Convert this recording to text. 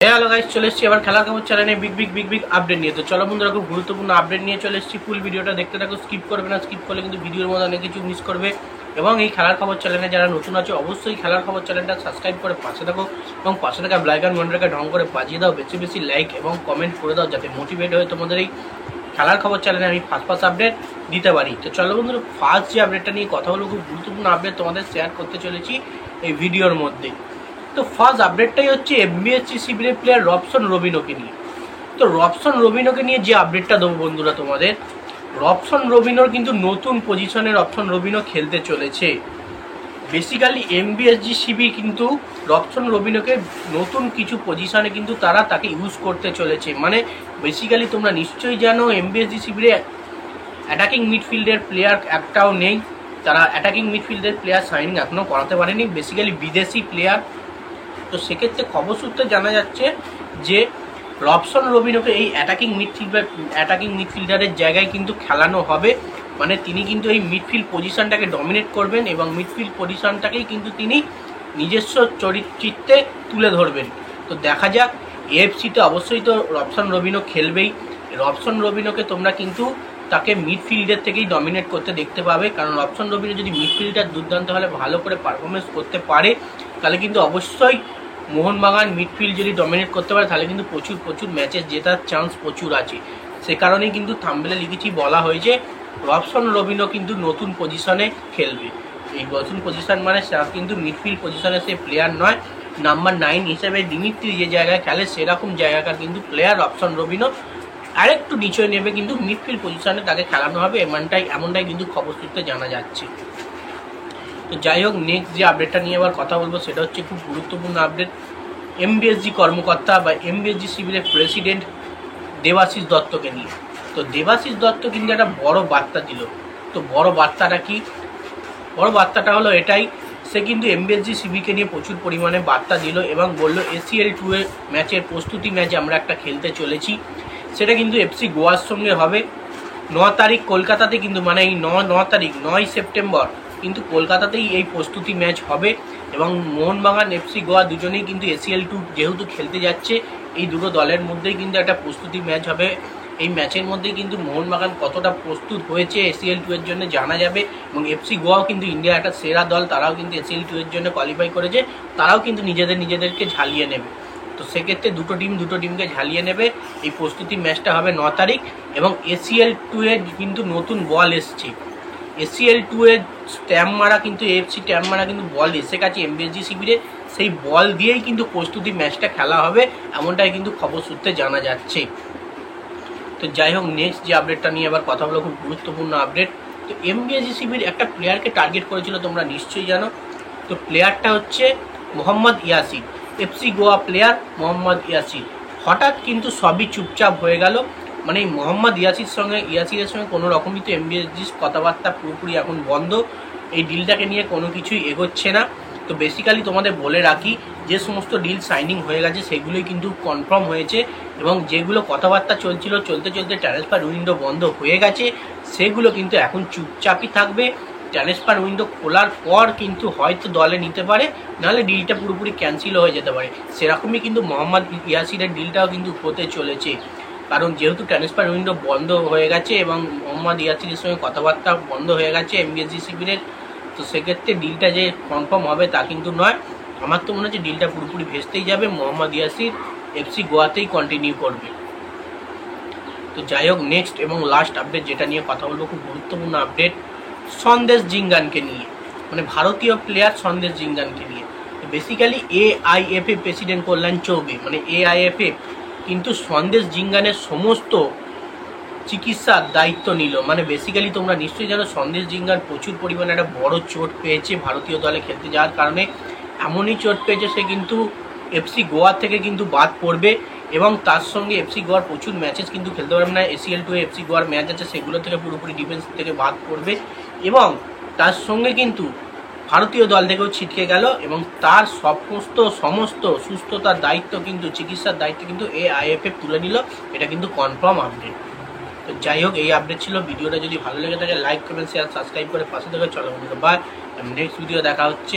Hello guys, চলে এসেছি আবার খেলার খবর চ্যানেলে বিগ আপডেট নিয়ে। তো চলো বন্ধুরা, খুব গুরুত্বপূর্ণ আপডেট নিয়ে চলে এসেছি। ফুল ভিডিওটা দেখতে থাকো, স্কিপ করবে না। স্কিপ করলে কিন্তু ভিডিওর মধ্যে অনেক কিছু মিস করবে। এবং এই খেলার খবর চ্যানেলে যারা নতুন আছে অবশ্যই খেলার খবর চ্যানেলটা সাবস্ক্রাইব করে পাশে থাকো এবং পাশে থাকা ব্লাইকান মন্ডলকে ঢং করে বাজিয়ে দাও। বেশি বেশি লাইক এবং কমেন্ট করে দাও, যাতে মোটিভেট হয়ে তোমাদের এই খেলার খবর চ্যানেলে আমি ফার্স্ট আপডেট দিতে পারি। তো চলো বন্ধুরা, ফার্স্ট যে আপডেটটা নিয়ে কথা বলবো, খুব গুরুত্বপূর্ণ আপডেট তোমাদের শেয়ার করতে চলেছি এই ভিডিওর মধ্যে। তো ফার্স্ট আপডেটটাই হচ্ছে এমবিএসজি শিবিরের প্লেয়ার রবসন রবিনোকে নিয়ে। তো রবসন রবিনোকে নিয়ে যে আপডেটটা দেবো বন্ধুরা তোমাদের, রবসন রবিনোর কিন্তু নতুন পজিশনে রবসন রবিনো খেলতে চলেছে। বেসিক্যালি এমবিএসজি শিবির কিন্তু রবসন রবিনোকে নতুন কিছু পজিশনে কিন্তু তাকে ইউজ করতে চলেছে। মানে বেসিক্যালি তোমরা নিশ্চয়ই জানো এমবিএসজি শিবিরে অ্যাটাকিং মিডফিল্ডের প্লেয়ার একটাও নেই। তারা অ্যাটাকিং মিডফিল্ডের প্লেয়ার সাইনিং এখনও করাতে পারেনি, বেসিক্যালি বিদেশি প্লেয়ার। তো সেক্ষেত্রে খবর সূত্রে জানা যাচ্ছে যে রবসন রবিনোকে এই অ্যাটাকিং মিডফিল্ডারের জায়গায় কিন্তু খেলানো হবে। মানে তিনি কিন্তু এই মিডফিল্ড পজিশনটাকে ডমিনেট করবেন এবং মিডফিল্ড পজিশনটাকেই কিন্তু তিনি নিজস্ব চরিত্রে তুলে ধরবেন। তো দেখা যাক, এএফসিতে অবশ্যই তো রবসন রবিনো খেলবেই। রবসন রবিনোকে তোমরা কিন্তু তাকে মিডফিল্ডের থেকেই ডমিনেট করতে দেখতে পাবে, কারণ রবসন রবিনো যদি মিডফিল্ডার দুর্দান্ত হলে ভালো করে পারফরমেন্স করতে পারে, তাহলে কিন্তু অবশ্যই মোহনবাগান মিডফিল্ড যদি ডমিনেট করতে পারে তাহলে কিন্তু প্রচুর ম্যাচেস জেতার চান্স প্রচুর আছে। সে কারণেই কিন্তু থাম্বনেলে লিখেছি, বলা হয়েছে রবসন রবিনো কিন্তু নতুন পজিশনে খেলবে। এই নতুন পজিশন মানে কিন্তু মিডফিল্ড পজিশনে সে প্লেয়ার নয়, নাম্বার 9 হিসেবে দিমিত্রি যে জায়গায় খেলে সেরকম জায়গাকার কিন্তু প্লেয়ার রবসন রবিনো। আরেকটু নিচে নেবে কিন্তু মিডফিল্ড পজিশনে তাকে খেলানো হবে, এমনটাই কিন্তু খবর সূত্রে জানা যাচ্ছে। তো যাই হোক, নেক্সট যে আপডেটটা নিয়ে আবার কথা বলবো সেটা হচ্ছে খুব গুরুত্বপূর্ণ আপডেট এমবিএসজি কর্মকর্তা বা এমবিএসজি শিবিরের প্রেসিডেন্ট দেবাশিস দত্তকে নিয়ে। তো দেবাশিস দত্ত কিন্তু একটা বড় বার্তা দিল। তো বড় বার্তাটা কি? বড় বার্তাটা হলো এটাই, সে কিন্তু এমবিএসজি শিবিরকে নিয়ে প্রচুর পরিমাণে বার্তা দিল এবং বলল ACL 2 এর ম্যাচের প্রস্তুতি ম্যাচে আমরা একটা খেলতে চলেছি, সেটা কিন্তু এফসি গোয়ার সঙ্গে হবে 9 তারিখ কলকাতাতে। কিন্তু মানে এই 9 তারিখ 9 সেপ্টেম্বর কিন্তু কলকাতাতেই এই প্রস্তুতি ম্যাচ হবে এবং মোহনবাগান এফসি গোয়া দুজনেই কিন্তু ACL 2 যেহেতু খেলতে যাচ্ছে, এই দুটো দলের মধ্যেই কিন্তু একটা প্রস্তুতি ম্যাচ হবে। এই ম্যাচের মধ্যেই কিন্তু মোহনবাগান কতটা প্রস্তুত হয়েছে ACL 2 এর জন্য জানা যাবে এবং এফসি গোয়াও কিন্তু ইন্ডিয়ার একটা সেরা দল, তারাও কিন্তু ACL 2 এর জন্য কোয়ালিফাই করেছে, তারাও কিন্তু নিজেদেরকে ঝালিয়ে নেবে। তো সেক্ষেত্রে দুটো টিমকে ঝালিয়ে নেবে। এই প্রস্তুতি ম্যাচটা হবে 9 তারিখ এবং ACL 2 এর কিন্তু নতুন বল এসছে। ACL 2 এর স্ট্যাম্প মারা কিন্তু AFC স্ট্যাম্প মারা কিন্তু বল এসে গেছে এমবিএসজি শিবিরে, সেই বল দিয়েই কিন্তু প্রস্তুতি ম্যাচটা খেলা হবে, এমনটাই কিন্তু খবর সূত্রে জানা যাচ্ছে। তো যাই হোক, নেক্সট যে আপডেটটা নিয়ে আবার কথা বলো, খুব গুরুত্বপূর্ণ আপডেট। তো এমবিএসজি শিবির একটা প্লেয়ারকে টার্গেট করেছিল, তোমরা নিশ্চয়ই জানো। তো প্লেয়ারটা হচ্ছে মোহাম্মদ ইয়াসির, এফসি গোয়া প্লেয়ার মোহাম্মদ ইয়াসির। হঠাৎ কিন্তু সবই চুপচাপ হয়ে গেল। মানে এই মোহাম্মদ ইয়াসিরের সঙ্গে কোনো রকমই তো এমবিএসজির কথাবার্তা পুরোপুরি এখন বন্ধ। এই ডিলটাকে নিয়ে কোনো কিছুই এগোচ্ছে না। তো বেসিক্যালি তোমাদের বলে রাখি, যে সমস্ত ডিল সাইনিং হয়ে গেছে সেগুলোই কিন্তু কনফার্ম হয়েছে এবং যেগুলো কথাবার্তা চলছিল চলতে ট্রান্সফার উইন্ডো বন্ধ হয়ে গেছে, সেগুলো কিন্তু এখন চুপচাপই থাকবে। ট্রান্সফার উইন্ডো খোলার পর কিন্তু হয়তো দলে নিতে পারে, নাহলে ডিলটা পুরোপুরি ক্যান্সেল হয়ে যেতে পারে। সেরকমই কিন্তু মোহাম্মদ ইয়াসিরের ডিলটাও কিন্তু হতে চলেছে, কারণ যেহেতু ট্রান্সফার উইন্ডো বন্ধ হয়ে গেছে এবং মোহাম্মদ ইয়াসিরের সঙ্গে কথাবার্তা বন্ধ হয়ে গেছে এমবিএসজি শিবিরের। তো সেক্ষেত্রে ডিলটা যে কনফার্ম হবে তা কিন্তু নয়। আমার তো মনে হচ্ছে ডিলটা পুরোপুরি ভেস্তেই যাবে, মোহাম্মদ ইয়াসির এফসি গোয়াতেই কন্টিনিউ করবে। তো যাই হোক, নেক্সট এবং লাস্ট আপডেট যেটা নিয়ে কথা বলবো, খুব গুরুত্বপূর্ণ আপডেট সন্দেশ জিঙ্গানকে নিয়ে, মানে ভারতীয় প্লেয়ার সন্দেশ জিঙ্গানকে নিয়ে। বেসিক্যালি AIFF প্রেসিডেন্ট কল্যাণ চৌবে, মানে AIFF কিন্তু সন্দেশ জিঙ্গানের সমস্ত চিকিৎসার দায়িত্ব নিল। মানে বেসিক্যালি তোমরা নিশ্চয়ই জানো সন্দেশ জিঙ্গান প্রচুর পরিমাণে একটা বড় চোট পেয়েছে ভারতীয় দলে খেলতে যাওয়ার কারণে। এমনই চোট পেয়েছে সে কিন্তু এফসি গোয়া থেকে কিন্তু বাদ পড়বে এবং তার সঙ্গে এফসি গোয়ার প্রচুর ম্যাচেস কিন্তু খেলতে পারবে না। ACL 2 এফসি গোয়ার ম্যাচ আছে, সেগুলো থেকে পুরোপুরি ডিফেন্স থেকে বাদ পড়বে এবং তার সঙ্গে কিন্তু ভারতীয় দল থেকেও ছিটকে গেল এবং তার সমস্ত সুস্থতার দায়িত্ব কিন্তু চিকিৎসার দায়িত্ব কিন্তু AIFF তুলে নিল। এটা কিন্তু কনফার্ম আপডেট। তো যাই হোক, এই আপডেট ছিল। ভিডিওটা যদি ভালো লেগে থাকে লাইক কমেন্ট শেয়ার সাবস্ক্রাইব করে পাশে থেকে চলো বন্ধুরা, বাই। নেক্সট ভিডিও দেখা হচ্ছে।